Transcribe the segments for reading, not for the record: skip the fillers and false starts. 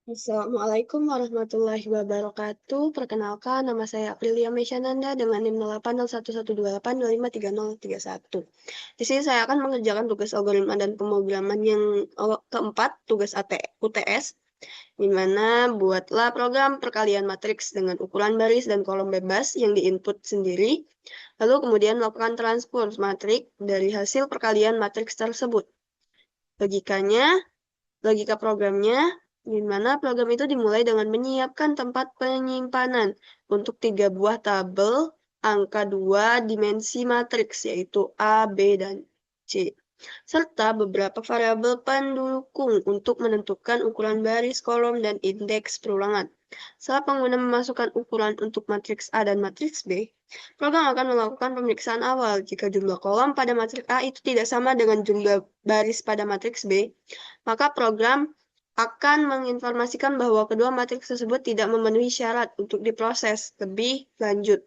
Assalamualaikum warahmatullahi wabarakatuh. Perkenalkan, nama saya Aprilia Mesyananda dengan NIM 080112825301. Di sini saya akan mengerjakan tugas algoritma dan pemrograman yang keempat, tugas UTS, di mana buatlah program perkalian matriks dengan ukuran baris dan kolom bebas yang diinput sendiri, lalu kemudian melakukan transpose matriks dari hasil perkalian matriks tersebut. Logika programnya, di mana program itu dimulai dengan menyiapkan tempat penyimpanan untuk 3 buah tabel angka 2 dimensi matriks, yaitu A, B, dan C, serta beberapa variabel pendukung untuk menentukan ukuran baris, kolom, dan indeks perulangan. Setelah pengguna memasukkan ukuran untuk matriks A dan matriks B, program akan melakukan pemeriksaan awal. Jika jumlah kolom pada matriks A itu tidak sama dengan jumlah baris pada matriks B, maka program akan menginformasikan bahwa kedua matriks tersebut tidak memenuhi syarat untuk diproses lebih lanjut.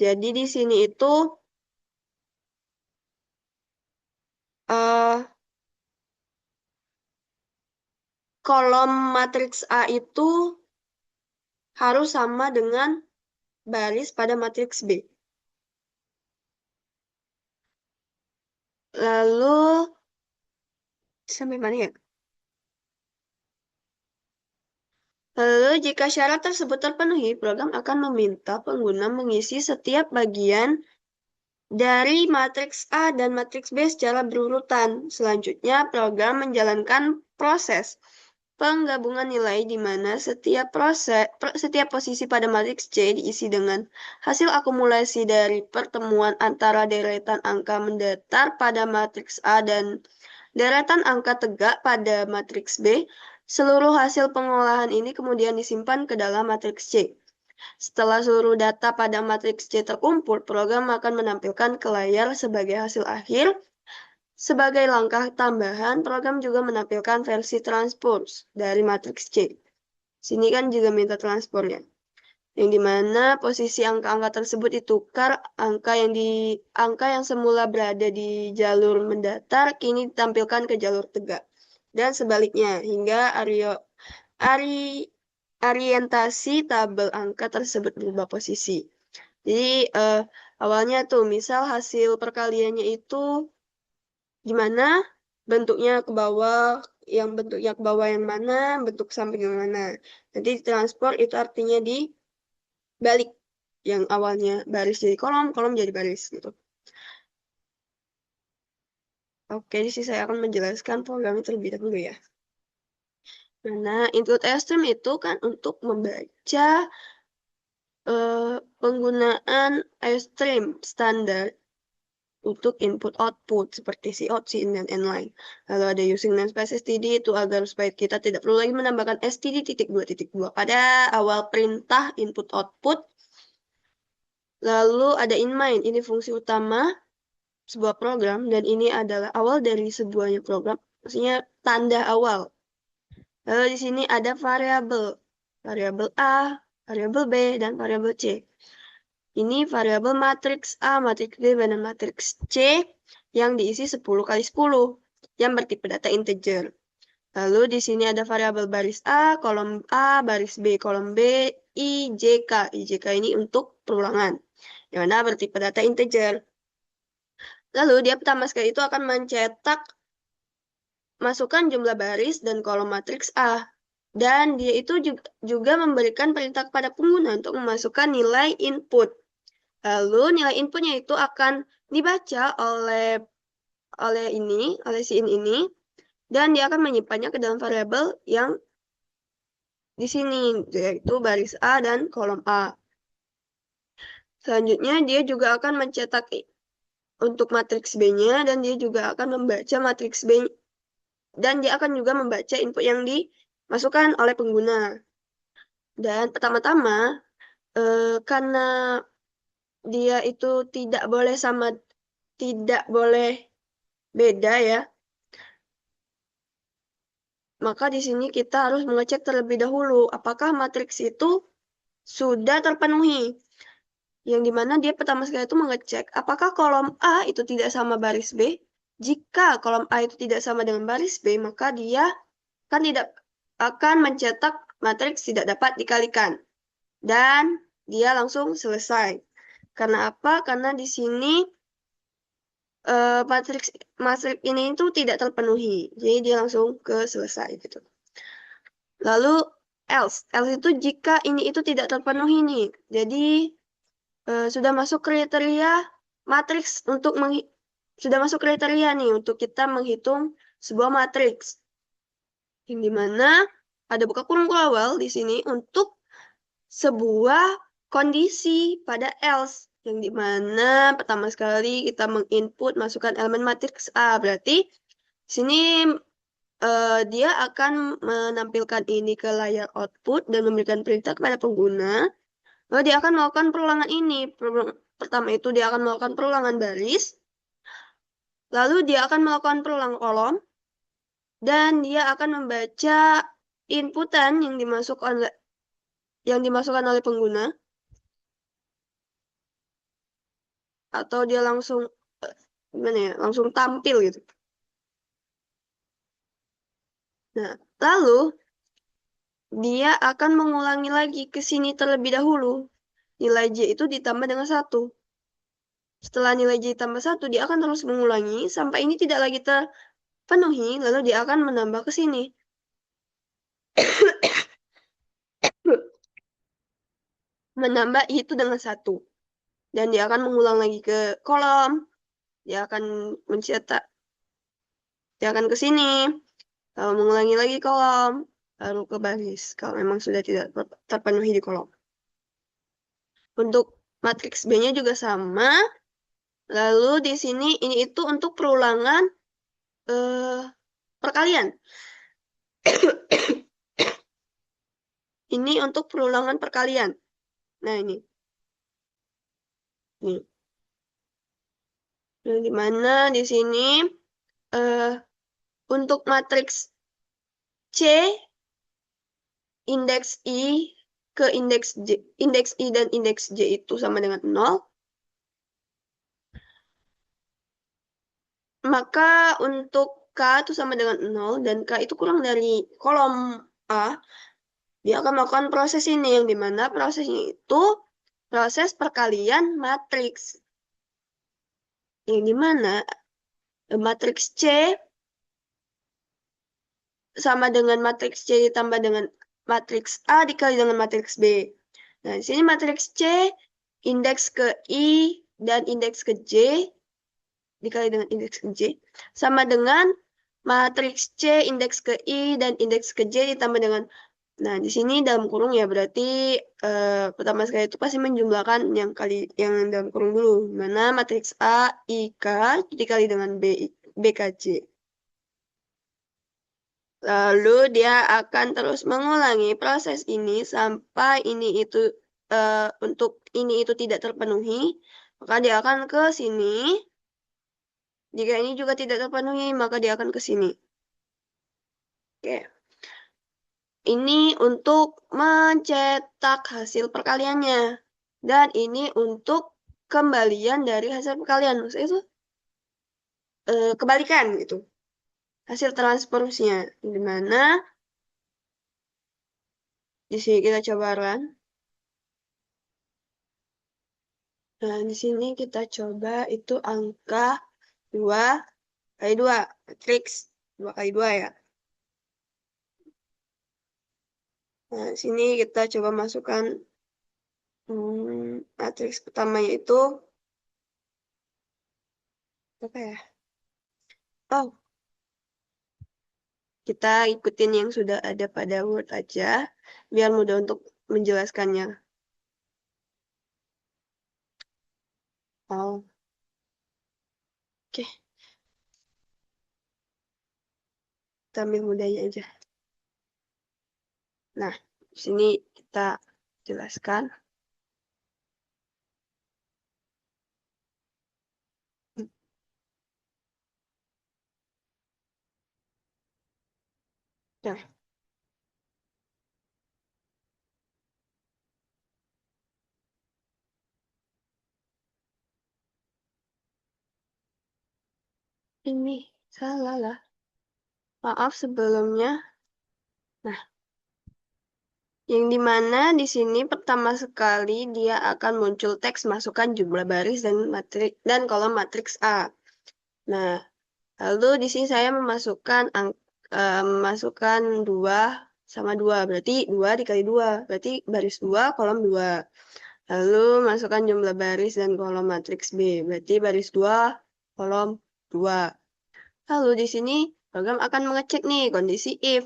Jadi di sini itu kolom matriks A itu harus sama dengan baris pada matriks B. Lalu sampai mana ya? Lalu, jika syarat tersebut terpenuhi, program akan meminta pengguna mengisi setiap bagian dari matriks A dan matriks B secara berurutan. Selanjutnya, program menjalankan proses penggabungan nilai di mana setiap posisi pada matriks C diisi dengan hasil akumulasi dari pertemuan antara deretan angka mendatar pada matriks A dan deretan angka tegak pada matriks B. Seluruh hasil pengolahan ini kemudian disimpan ke dalam matriks C. Setelah seluruh data pada matriks C terkumpul, program akan menampilkan ke layar sebagai hasil akhir. Sebagai langkah tambahan, program juga menampilkan versi transpose dari matriks C. Sini kan juga minta transportnya, yang dimana posisi angka-angka tersebut ditukar, angka yang semula berada di jalur mendatar kini ditampilkan ke jalur tegak, dan sebaliknya hingga orientasi tabel angka tersebut berubah posisi. Jadi awalnya tuh misal hasil perkaliannya itu gimana, bentuknya ke bawah, yang mana, bentuk samping yang mana. Nanti transport itu artinya dibalik, yang awalnya baris jadi kolom, kolom jadi baris gitu. Oke, di sini saya akan menjelaskan programnya terlebih dahulu ya. Nah, input stream itu kan untuk membaca penggunaan stream standar untuk input-output seperti cout, cin, dan inline. Lalu ada using namespace std itu agar supaya kita tidak perlu lagi menambahkan std.2.2 pada awal perintah input-output. Lalu ada inMain, ini fungsi utama sebuah program, dan ini adalah awal dari sebuahnya program, maksudnya tanda awal. Lalu di sini ada variabel A, variabel B, dan variabel C. Ini variabel matriks A, matriks B, dan matriks C yang diisi 10 kali 10 yang bertipe data integer. Lalu di sini ada variabel baris A, kolom A, baris B, kolom B, IJK. IJK ini untuk perulangan, yang mana bertipe data integer. Lalu dia pertama sekali itu akan mencetak masukkan jumlah baris dan kolom matriks A. Dan dia itu juga memberikan perintah kepada pengguna untuk memasukkan nilai input. Lalu nilai inputnya itu akan dibaca oleh si ini, dan dia akan menyimpannya ke dalam variabel yang di sini, yaitu baris A dan kolom A. Selanjutnya dia juga akan mencetak untuk matriks B-nya, dan dia juga akan membaca matriks B, dan dia akan juga membaca input yang dimasukkan oleh pengguna. Dan pertama-tama, karena dia itu tidak boleh beda ya, maka di sini kita harus mengecek terlebih dahulu apakah matriks itu sudah terpenuhi. Yang dimana dia pertama sekali itu mengecek apakah kolom A itu tidak sama baris B. Jika kolom A itu tidak sama dengan baris B, maka dia kan tidak akan mencetak matriks tidak dapat dikalikan. Dan dia langsung selesai. Karena apa? Karena di sini matriks matriks ini itu tidak terpenuhi. Jadi dia langsung ke selesai gitu. Lalu else. Else itu jika ini itu tidak terpenuhi nih. Jadi sudah masuk kriteria matriks untuk sudah masuk kriteria nih untuk kita menghitung sebuah matriks. Yang dimana ada buka kurung awal di sini untuk sebuah kondisi pada else. Yang dimana pertama sekali kita menginput masukkan elemen matriks A. Berarti sini dia akan menampilkan ini ke layar output dan memberikan perintah kepada pengguna. Lalu dia akan melakukan perulangan ini. Pertama itu dia akan melakukan perulangan baris. Lalu dia akan melakukan perulangan kolom. Dan dia akan membaca inputan yang dimasukkan oleh pengguna. Atau dia langsung gimana ya, langsung tampil gitu. Nah, lalu dia akan mengulangi lagi ke sini terlebih dahulu. Nilai J itu ditambah dengan 1. Setelah nilai J tambah 1, dia akan terus mengulangi sampai ini tidak lagi terpenuhi, lalu dia akan menambah ke sini. Menambah itu dengan 1. Dan dia akan mengulang lagi ke kolom. Dia akan mencetak. Dia akan ke sini. Lalu mengulangi lagi kolom. Lalu ke baris. Kalau memang sudah tidak terpenuhi di kolom. Untuk matriks B-nya juga sama. Lalu di sini ini itu untuk perulangan perkalian. Ini untuk perulangan perkalian. Nah, ini. Nih. Nah, di mana di sini eh, untuk matriks C, indeks I ke indeks I dan indeks J itu sama dengan 0. Maka untuk K itu sama dengan 0 dan K itu kurang dari kolom A, dia akan melakukan proses ini yang dimana prosesnya itu proses perkalian matriks. Yang dimana matriks C sama dengan matriks C ditambah dengan matriks A dikali dengan matriks B. Nah, di sini matriks C indeks ke I dan indeks ke J dikali dengan indeks ke J sama dengan matriks C indeks ke I dan indeks ke J ditambah dengan, nah di sini dalam kurung ya berarti pertama sekali itu pasti menjumlahkan yang dalam kurung dulu, mana matriks A I K dikali dengan B K J. Lalu dia akan terus mengulangi proses ini sampai ini itu untuk ini itu tidak terpenuhi, maka dia akan ke sini. Jika ini juga tidak terpenuhi, maka dia akan ke sini. Oke. Ini untuk mencetak hasil perkaliannya. Dan ini untuk kembalian dari hasil perkalian. Maksudnya itu kebalikan gitu. Hasil transformasinya. Di mana di sini kita coba run. Nah, di sini kita coba itu angka 2 kali 2. Matriks 2 kali 2 ya. Nah, di sini kita coba masukkan matriks pertamanya itu apa ya? Oh, kita ikutin yang sudah ada pada Word aja, biar mudah untuk menjelaskannya. Oh, oke. Kita ambil mudahnya aja. Nah, di sini kita jelaskan. Nah, ini salah lah. Maaf sebelumnya. Nah, Yang dimana di sini pertama sekali dia akan muncul teks masukkan jumlah baris dan matriks dan kolom matriks A. Nah, lalu di sini saya memasukkan 2 sama 2. Berarti 2 dikali 2. Berarti baris 2, kolom 2. Lalu masukkan jumlah baris dan kolom matriks B. Berarti baris 2, kolom 2. Lalu di sini program akan mengecek nih kondisi if.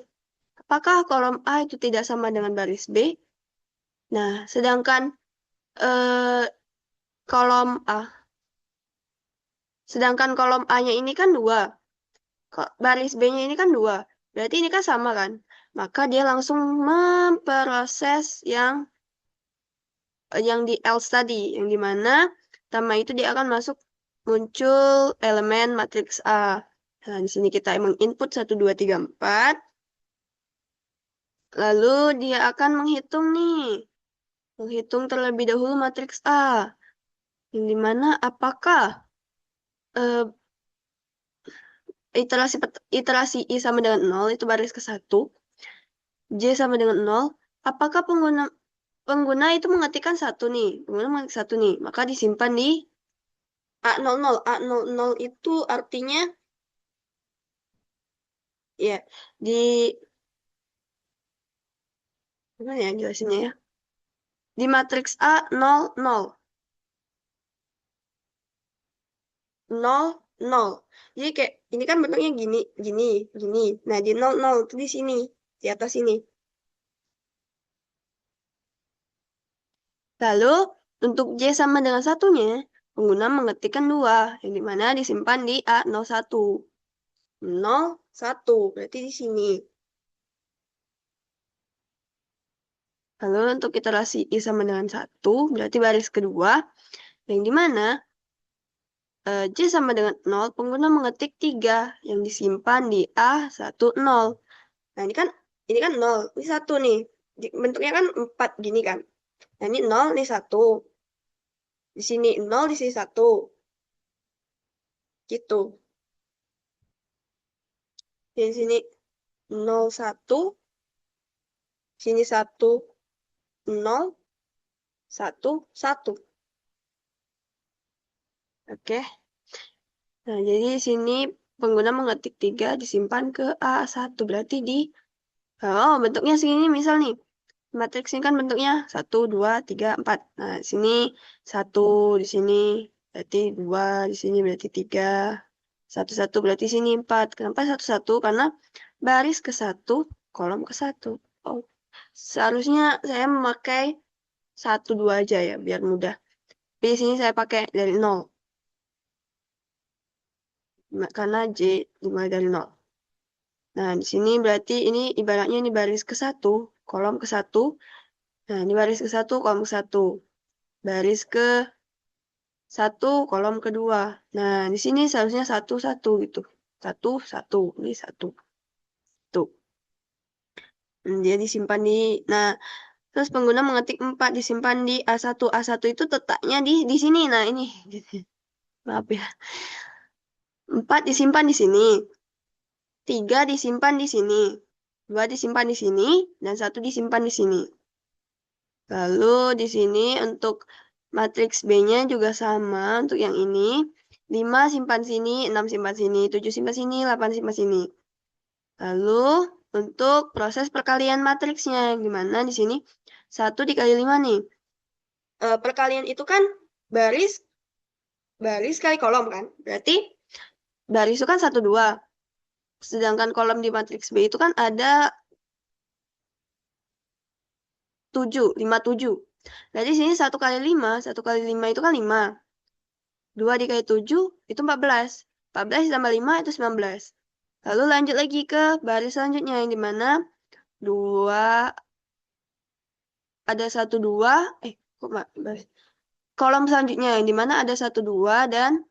Apakah kolom A itu tidak sama dengan baris B? Nah, eh, kolom A, sedangkan kolom A-nya ini kan 2. Kok baris B-nya ini kan 2. Berarti ini kan sama kan? Maka dia langsung memproses yang di else tadi, yang dimana pertama itu dia akan muncul elemen matriks A. Nah, di sini kita emang input 1, 2, 3, 4. Lalu dia akan menghitung nih. Menghitung terlebih dahulu matriks A. Yang dimana apakah eh, iterasi I sama dengan 0 itu baris ke 1. J sama dengan 0. Apakah pengguna pengguna itu mengetikkan 1 nih. Pengguna mengetik 1 nih. Maka disimpan di A00. A00 itu artinya ya di gimana ya jelasinnya ya? Di matriks A 00. 0, 0. Jadi kayak ini kan bentuknya gini, gini, gini. Nah, di 00 itu di sini, di atas sini. Lalu, untuk J sama dengan satunya, pengguna mengetikkan 2, yang dimana disimpan di A01. 01, berarti di sini. Lalu untuk iterasi I sama dengan 1, berarti baris kedua, yang dimana J sama dengan 0, pengguna mengetik 3, yang disimpan di A10. Nah, ini kan 0, ini 1 nih. Bentuknya kan 4 gini kan. Nah, ini 0, ini 1. Di sini 0, di sini 1. Gitu. Di sini 0, 1, sini 1, 0, 1, 1. Oke. Nah, jadi di sini pengguna mengetik 3 disimpan ke A1. Berarti oh, bentuknya segini misal nih. Matriks ini kan bentuknya 1, 2, 3, 4. Nah, di sini 1, di sini berarti 2, di sini berarti 3. 1, 1 berarti sini 4. Kenapa 1, 1? Karena baris ke 1, kolom ke 1. Oh, seharusnya saya memakai 1, 2 aja ya, biar mudah. Tapi di sini saya pakai dari 0. Karena J dimulai dari 0. Nah, di sini berarti ini ibaratnya ini baris ke 1, kolom ke 1. Nah, ini baris ke 1, kolom ke 1. Baris ke 1, kolom kedua. Nah, di sini seharusnya 1, 1 gitu. 1, 1. Ini 1. Tuh. Dia disimpan di... Nah, terus pengguna mengetik 4 disimpan di A1. A1 itu letaknya di sini. Nah, ini. Maaf ya. 4 disimpan di sini. 3 disimpan di sini. 2 disimpan di sini. Dan 1 disimpan di sini. Lalu di sini untuk matriks B-nya juga sama untuk yang ini. 5 simpan sini, 6 simpan sini, 7 simpan sini, 8 simpan sini. Lalu untuk proses perkalian matriksnya, gimana di sini? 1 dikali 5 nih. Perkalian itu kan baris, baris kali kolom kan? Berarti baris itu kan 1, 2. Sedangkan kolom di matriks B itu kan ada 7, 5, 7. Berarti sini 1 kali 5, 1 kali 5 itu kan 5. 2 dikali 7 itu 14. 14 ditambah 5 itu 19. Lalu lanjut lagi ke baris selanjutnya yang dimana 2 ada 1, 2. Kok baris? Kolom selanjutnya yang dimana ada 1, 2 dan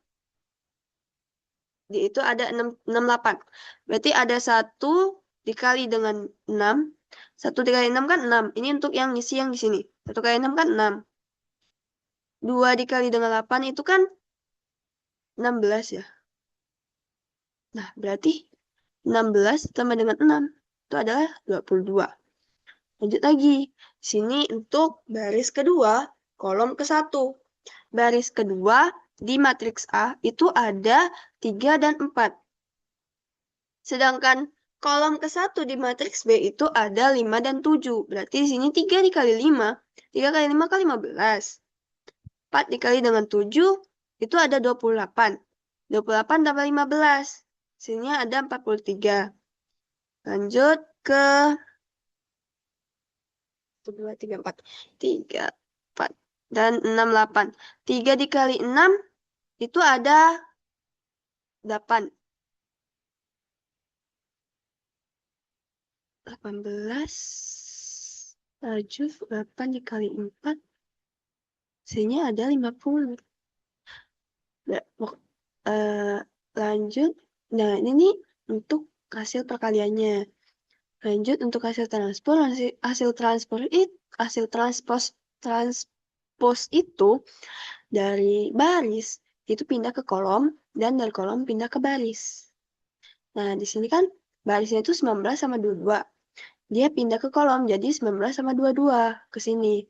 di itu ada 6, 6, 8. Berarti ada 1 dikali dengan 6. 1 dikali 6 kan 6. Ini untuk yang ngisi yang di sini. 1 kali 6 kan 6. 2 dikali dengan 8 itu kan 16 ya. Nah, berarti 16 tambah dengan 6 itu adalah 22. Lanjut lagi. Sini untuk baris kedua, kolom ke-1. Baris kedua di matriks A itu ada 3 dan 4. Sedangkan kolom ke-1 di matriks B itu ada 5 dan 7. Berarti di sini 3 dikali 5. 3 kali 5 kali 15. 4 dikali dengan 7 itu ada 28. 28 tambah 15. Sini ada 43. Lanjut ke 1, 2, 3, 4. 3, 4, dan 6, 8. 3 dikali 6 itu ada 8. 18. 8 dikali 4. Sini ada 50. Nah, lanjut. Nah, ini nih untuk hasil perkaliannya. Lanjut untuk hasil transpos. Hasil transpos itu dari baris itu pindah ke kolom dan dari kolom pindah ke baris. Nah, di sini kan barisnya itu 19 sama 22. Dia pindah ke kolom jadi 19 sama 22 ke sini.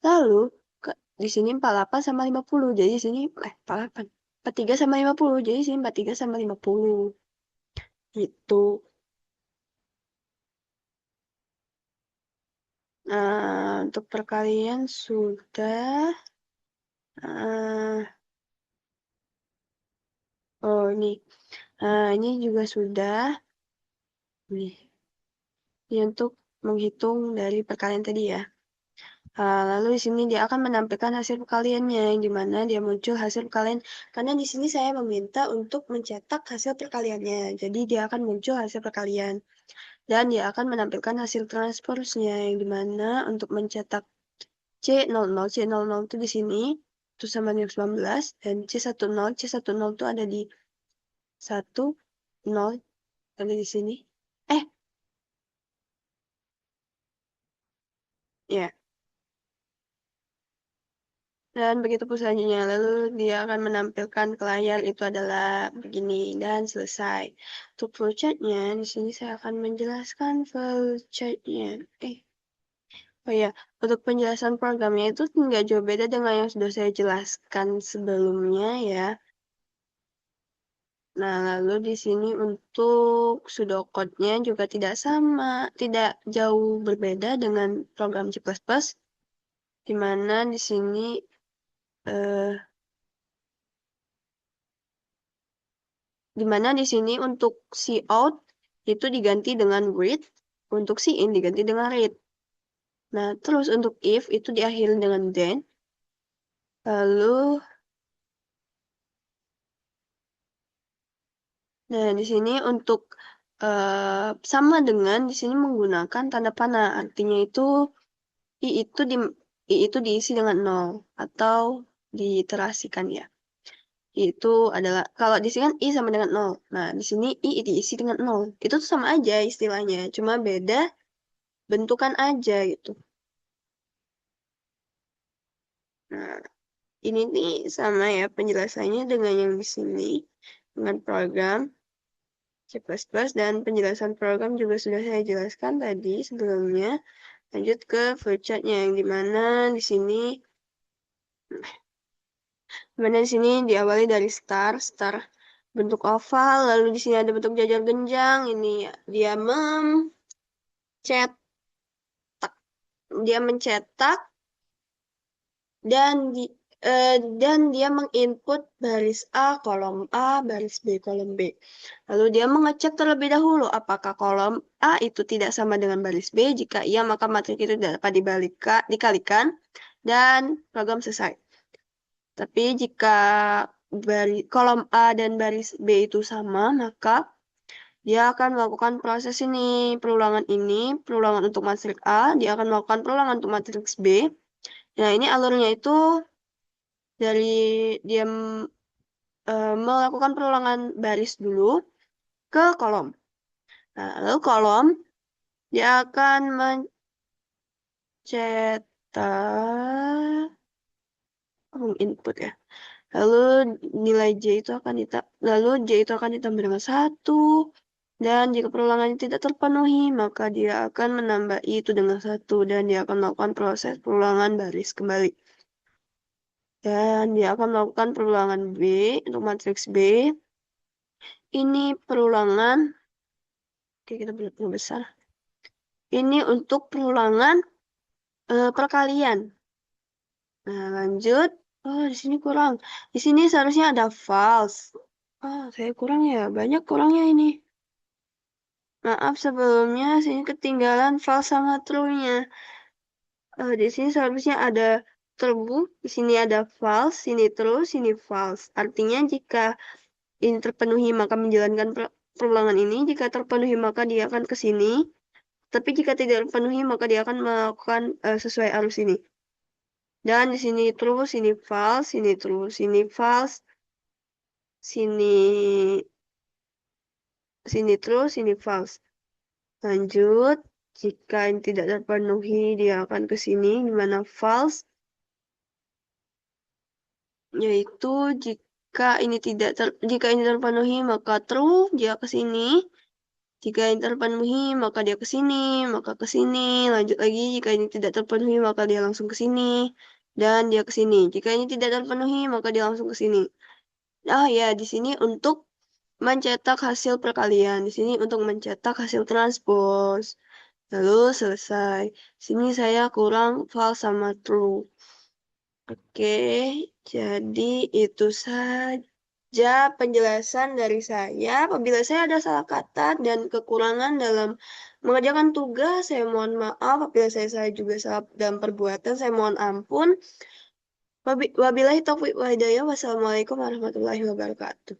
Lalu di sini 48 sama 50. Jadi di sini 48. 43 sama 50. Jadi di sini 43 sama 50. Gitu. Nah, untuk perkalian sudah. Oh, ini. Ini juga sudah. Nih. Ini untuk menghitung dari perkalian tadi ya. Lalu di sini dia akan menampilkan hasil perkaliannya, di mana dia muncul hasil perkalian. Karena di sini saya meminta untuk mencetak hasil perkaliannya. Jadi dia akan muncul hasil perkalian. Dan dia akan menampilkan hasil transposnya, yang di mana untuk mencetak C00 itu di sini, itu sama dengan 19, dan C10 itu ada di 1, 0, ada di sini. Ya. Dan begitu pun selanjutnya, lalu dia akan menampilkan ke layar itu adalah begini dan selesai. Untuk flowchartnya, di sini saya akan menjelaskan flowchartnya. Oh ya, untuk penjelasan programnya itu nggak jauh beda dengan yang sudah saya jelaskan sebelumnya ya. Nah, lalu di sini untuk pseudocode-nya juga tidak sama, tidak jauh berbeda dengan program C++, di mana di sini eh, untuk cout itu diganti dengan read, untuk in diganti dengan read. Nah, terus untuk if itu diakhiri dengan then. Lalu, nah di sini untuk sama dengan di sini menggunakan tanda panah. Artinya itu i itu diisi dengan 0 atau diiterasikan ya. Itu adalah kalau di sini kan i sama dengan 0. Nah, di sini i diisi dengan 0. Itu tuh sama aja istilahnya, cuma beda bentukan aja gitu. Nah, ini nih sama ya penjelasannya dengan yang di sini dengan program C++ dan penjelasan program juga sudah saya jelaskan tadi sebelumnya. Lanjut ke flowchartnya yang dimana di sini diawali dari star bentuk oval, lalu di sini ada bentuk jajar genjang. Ini dia mencetak dan dia menginput baris A, baris B, kolom B. Lalu dia mengecek terlebih dahulu apakah kolom A itu tidak sama dengan baris B. Jika iya, maka matriks itu dapat dikalikan dan program selesai. Tapi jika kolom A dan baris B itu sama, maka dia akan melakukan proses perulangan untuk matriks A, dia akan melakukan perulangan untuk matriks B. Nah, ini alurnya itu dari dia melakukan perulangan baris dulu ke kolom. Nah, lalu kolom dia akan mencetak input ya. Lalu nilai J itu akan ditambah dengan 1, Dan jika perulangannya tidak terpenuhi, maka dia akan menambah I itu dengan 1 dan dia akan melakukan proses perulangan baris kembali. Dan dia akan melakukan perulangan B untuk matriks B. Ini perulangan, oke kita buat besar. Ini untuk perulangan perkalian. Nah, lanjut. Oh, di sini kurang. Di sini seharusnya ada false. Oh, saya kurang ya. Banyak kurangnya ini. Maaf sebelumnya, sini ketinggalan false sama true-nya. Di sini seharusnya ada true, di sini ada false, sini true, sini false. Artinya jika ini terpenuhi maka menjalankan perulangan ini. Jika terpenuhi maka dia akan ke sini. Tapi jika tidak terpenuhi maka dia akan melakukan sesuai arus ini. Dan di sini true, sini false, sini true, sini false, sini true, sini false. Lanjut, jika ini tidak terpenuhi, dia akan ke sini, di mana false, yaitu jika ini terpenuhi, maka true, dia ke sini. Jika ini terpenuhi, maka dia ke sini, maka ke sini. Lanjut lagi, jika ini tidak terpenuhi, maka dia langsung ke sini. Dan dia ke sini. Jika ini tidak terpenuhi, maka dia langsung ke sini. Ah ya, di sini untuk mencetak hasil perkalian. Di sini untuk mencetak hasil transpose. Lalu selesai. Sini saya kurang false sama true. Oke, jadi itu saja penjelasan dari saya. Apabila saya ada salah kata dan kekurangan dalam mengerjakan tugas, saya mohon maaf. Apabila saya juga salah dalam perbuatan, saya mohon ampun. Wabillahi taufiq wa hidayah. Wassalamualaikum warahmatullahi wabarakatuh.